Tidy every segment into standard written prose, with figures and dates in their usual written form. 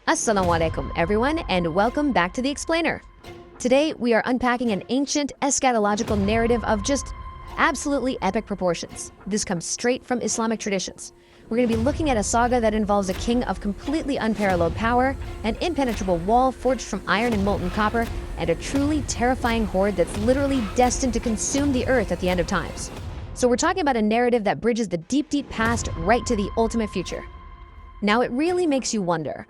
Assalamu alaikum, everyone, and welcome back to The Explainer. Today, we are unpacking an ancient eschatological narrative of just absolutely epic proportions. This comes straight from Islamic traditions. We're going to be looking at a saga that involves a king of completely unparalleled power, an impenetrable wall forged from iron and molten copper, and a truly terrifying horde that's literally destined to consume the earth at the end of times. So we're talking about a narrative that bridges the deep, deep past right to the ultimate future. Now, it really makes you wonder,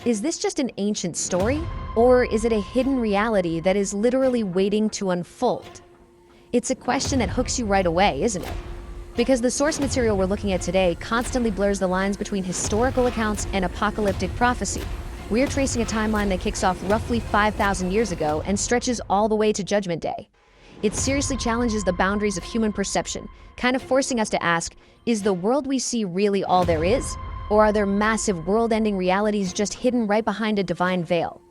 is this just an ancient story, or is it a hidden reality that is literally waiting to unfold? It's a question that hooks you right away, isn't it? Because the source material we're looking at today constantly blurs the lines between historical accounts and apocalyptic prophecy. We're tracing a timeline that kicks off roughly 5,000 years ago and stretches all the way to Judgment Day. It seriously challenges the boundaries of human perception, kind of forcing us to ask, is the world we see really all there is? Or are there massive world-ending realities just hidden right behind a divine veil?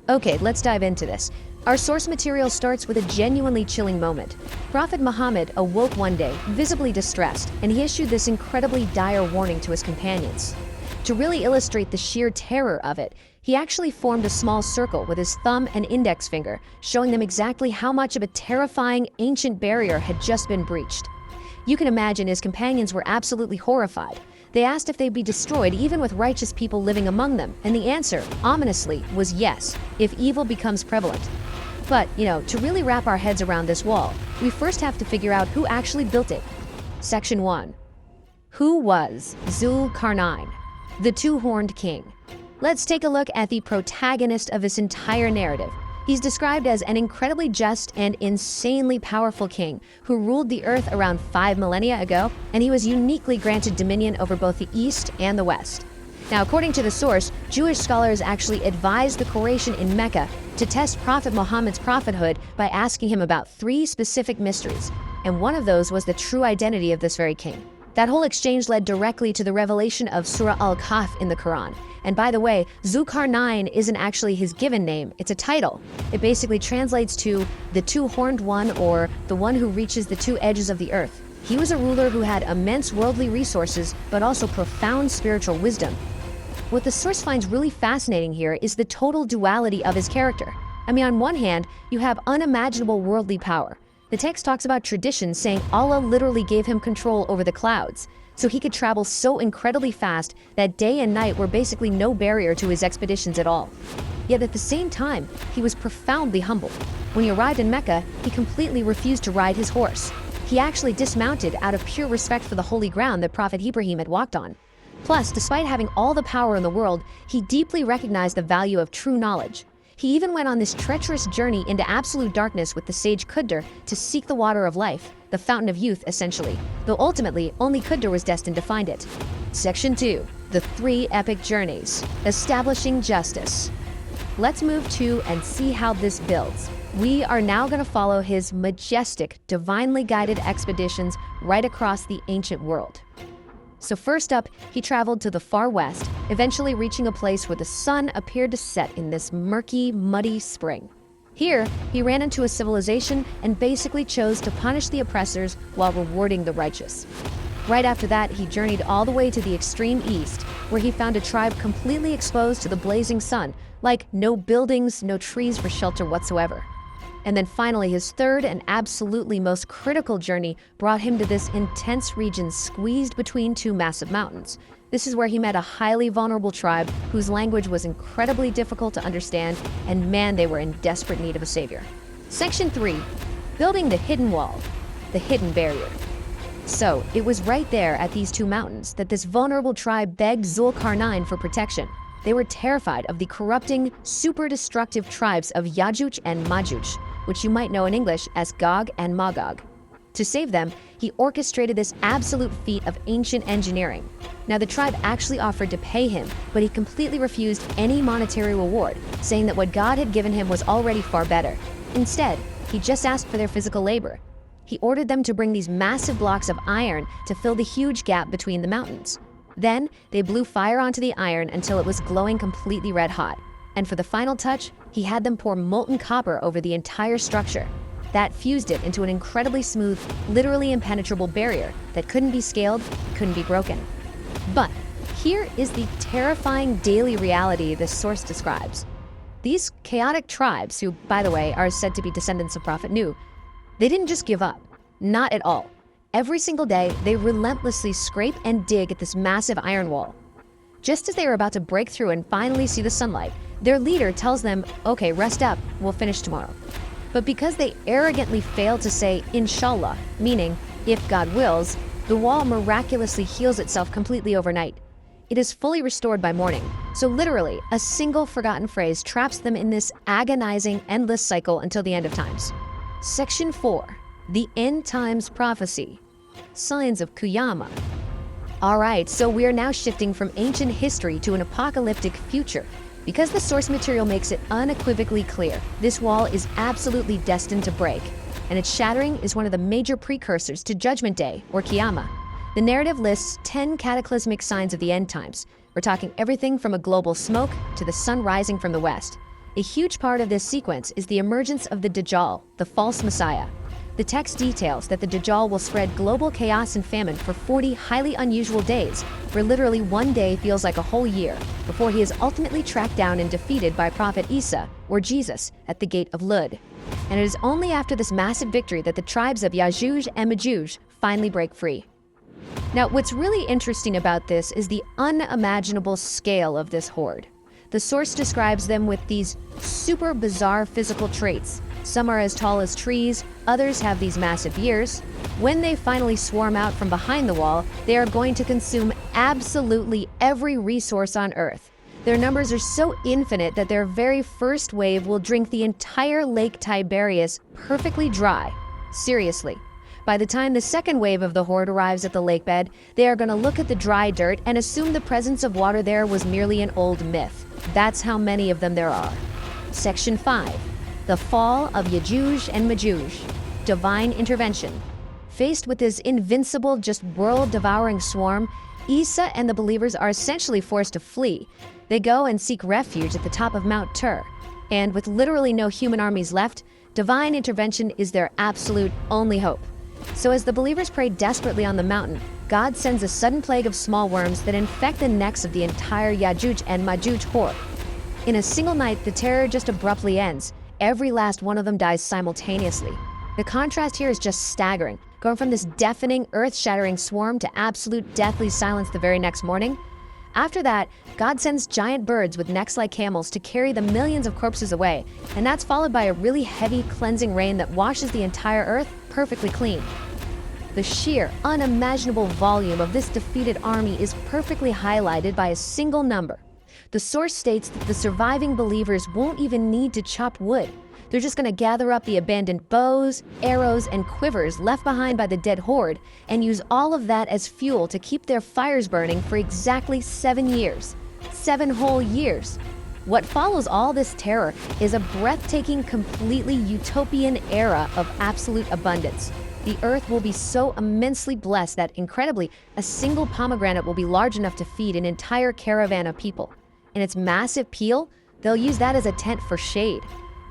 Okay, let's dive into this. Our source material starts with a genuinely chilling moment. Prophet Muhammad awoke one day, visibly distressed, and he issued this incredibly dire warning to his companions. To really illustrate the sheer terror of it, he actually formed a small circle with his thumb and index finger, showing them exactly how much of a terrifying ancient barrier had just been breached. You can imagine his companions were absolutely horrified. They asked if they'd be destroyed even with righteous people living among them, and the answer, ominously, was yes, if evil becomes prevalent. But, to really wrap our heads around this wall, we first have to figure out who actually built it. Section 1. Who was Zul-Qarnayn, the two-horned king? Let's take a look at the protagonist of this entire narrative. He's described as an incredibly just and insanely powerful king who ruled the earth around 5 millennia ago, and he was uniquely granted dominion over both the East and the West. Now, according to the source, Jewish scholars actually advised the Quraysh in Mecca to test Prophet Muhammad's prophethood by asking him about 3 specific mysteries, and one of those was the true identity of this very king. That whole exchange led directly to the revelation of Surah Al-Kahf in the Quran. And by the way, Zul-Qarnayn isn't actually his given name, it's a title. It basically translates to the two-horned one, or the one who reaches the 2 edges of the earth. He was a ruler who had immense worldly resources, but also profound spiritual wisdom. What the source finds really fascinating here is the total duality of his character. On one hand, you have unimaginable worldly power. The text talks about tradition saying Allah literally gave him control over the clouds, so he could travel so incredibly fast that day and night were basically no barrier to his expeditions at all. Yet at the same time, he was profoundly humble. When he arrived in Mecca, he completely refused to ride his horse. He actually dismounted out of pure respect for the holy ground that Prophet Ibrahim had walked on. Plus, despite having all the power in the world, he deeply recognized the value of true knowledge. He even went on this treacherous journey into absolute darkness with the sage Khidr to seek the water of life, the fountain of youth, essentially, though ultimately only Khidr was destined to find it. Section 2. The 3 epic journeys. Establishing justice. Let's move to and see how this builds. We are now going to follow his majestic, divinely guided expeditions right across the ancient world. So first up, he traveled to the far west, eventually reaching a place where the sun appeared to set in this murky, muddy spring. Here, he ran into a civilization and basically chose to punish the oppressors while rewarding the righteous. Right after that, he journeyed all the way to the extreme east, where he found a tribe completely exposed to the blazing sun, like no buildings, no trees for shelter whatsoever. And then finally, his third and absolutely most critical journey brought him to this intense region squeezed between 2 massive mountains. This is where he met a highly vulnerable tribe whose language was incredibly difficult to understand, and man, they were in desperate need of a savior. Section 3. Building the hidden wall, the hidden barrier. So, it was right there at these 2 mountains that this vulnerable tribe begged Zul-Qarnayn for protection. They were terrified of the corrupting, super destructive tribes of Ya'juj and Majuj, which you might know in English as Gog and Magog. To save them, he orchestrated this absolute feat of ancient engineering. Now, the tribe actually offered to pay him, but he completely refused any monetary reward, saying that what God had given him was already far better. Instead, he just asked for their physical labor. He ordered them to bring these massive blocks of iron to fill the huge gap between the mountains. Then, they blew fire onto the iron until it was glowing completely red hot. And for the final touch, he had them pour molten copper over the entire structure. That fused it into an incredibly smooth, literally impenetrable barrier that couldn't be scaled, couldn't be broken. But here is the terrifying daily reality this source describes. These chaotic tribes, who, by the way, are said to be descendants of Prophet Nuh, they didn't just give up. Not at all. Every single day, they relentlessly scrape and dig at this massive iron wall. Just as they are about to break through and finally see the sunlight, their leader tells them, okay, rest up, we'll finish tomorrow. But because they arrogantly fail to say, Inshallah, meaning, if God wills, the wall miraculously heals itself completely overnight. It is fully restored by morning, so literally, a single forgotten phrase traps them in this agonizing, endless cycle until the end of times. Section 4. The End Times Prophecy. Signs of Qiyamah. Alright, so we are now shifting from ancient history to an apocalyptic future. Because the source material makes it unequivocally clear, this wall is absolutely destined to break, and its shattering is one of the major precursors to Judgment Day, or Qiyamah. The narrative lists 10 cataclysmic signs of the end times. We're talking everything from a global smoke to the sun rising from the west. A huge part of this sequence is the emergence of the Dajjal, the false messiah. The text details that the Dajjal will spread global chaos and famine for 40 highly unusual days, where literally one day feels like a whole year, before he is ultimately tracked down and defeated by Prophet Isa, or Jesus, at the gate of Lud. And it is only after this massive victory that the tribes of Yajuj and Majuj finally break free. Now, what's really interesting about this is the unimaginable scale of this horde. The source describes them with these super bizarre physical traits. Some are as tall as trees, others have these massive ears. When they finally swarm out from behind the wall, they are going to consume absolutely every resource on Earth. Their numbers are so infinite that their very first wave will drink the entire Lake Tiberias perfectly dry. Seriously. By the time the second wave of the horde arrives at the lake bed, they are going to look at the dry dirt and assume the presence of water there was merely an old myth. That's how many of them there are. Section 5. The Fall of Yajuj and Majuj. Divine Intervention. Faced with this invincible, just world-devouring swarm, Isa and the believers are essentially forced to flee. They go and seek refuge at the top of Mount Tur. And with literally no human armies left, divine intervention is their absolute only hope. So as the believers pray desperately on the mountain, God sends a sudden plague of small worms that infect the necks of the entire Yajuj and Majuj horde. In a single night, the terror just abruptly ends. Every last one of them dies simultaneously. The contrast here is just staggering, going from this deafening, earth-shattering swarm to absolute deathly silence the very next morning. After that, God sends giant birds with necks like camels to carry the millions of corpses away, and that's followed by a really heavy, cleansing rain that washes the entire earth perfectly clean. The sheer, unimaginable volume of this defeated army is perfectly highlighted by a single number. The source states that the surviving believers won't even need to chop wood. They're just going to gather up the abandoned bows, arrows, and quivers left behind by the dead horde and use all of that as fuel to keep their fires burning for exactly 7 years. 7 whole years. What follows all this terror is a breathtaking, completely utopian era of absolute abundance. The earth will be so immensely blessed that, incredibly, a single pomegranate will be large enough to feed an entire caravan of people. And its massive peel, they'll use that as a tent for shade.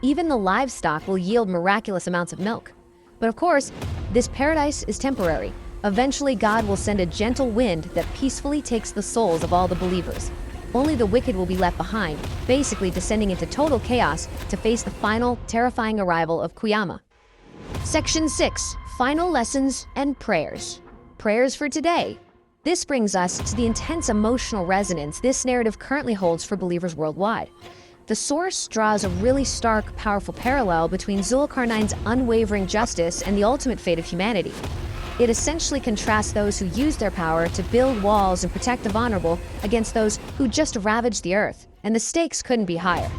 Even the livestock will yield miraculous amounts of milk. But of course, this paradise is temporary. Eventually, God will send a gentle wind that peacefully takes the souls of all the believers. Only the wicked will be left behind, basically descending into total chaos to face the final, terrifying arrival of Qiyamah. Section 6. Final Lessons and Prayers. Prayers for today. This brings us to the intense emotional resonance this narrative currently holds for believers worldwide. The source draws a really stark, powerful parallel between Zulkarnain's unwavering justice and the ultimate fate of humanity. It essentially contrasts those who use their power to build walls and protect the vulnerable against those who just ravage the earth, and the stakes couldn't be higher.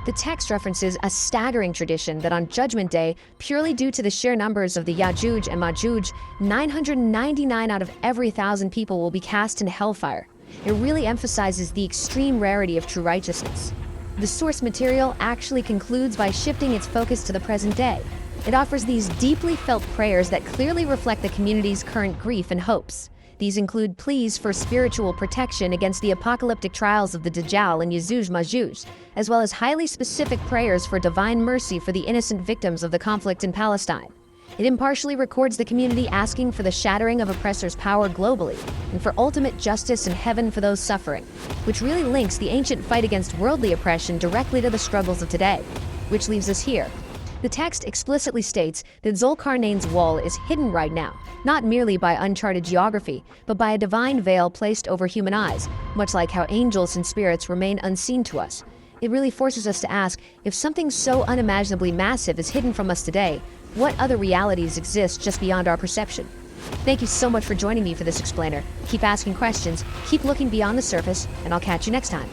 The text references a staggering tradition that on Judgment Day, purely due to the sheer numbers of the Yajuj and Majuj, 999 out of every 1,000 people will be cast into hellfire. It really emphasizes the extreme rarity of true righteousness. The source material actually concludes by shifting its focus to the present day. It offers these deeply felt prayers that clearly reflect the community's current grief and hopes. These include pleas for spiritual protection against the apocalyptic trials of the Dajjal and Yajuj Majuj, as well as highly specific prayers for divine mercy for the innocent victims of the conflict in Palestine. It impartially records the community asking for the shattering of oppressors' power globally and for ultimate justice and heaven for those suffering, which really links the ancient fight against worldly oppression directly to the struggles of today, which leaves us here. The text explicitly states that Zulkarnain's wall is hidden right now, not merely by uncharted geography, but by a divine veil placed over human eyes, much like how angels and spirits remain unseen to us. It really forces us to ask, if something so unimaginably massive is hidden from us today, what other realities exist just beyond our perception? Thank you so much for joining me for this explainer. Keep asking questions, keep looking beyond the surface, and I'll catch you next time.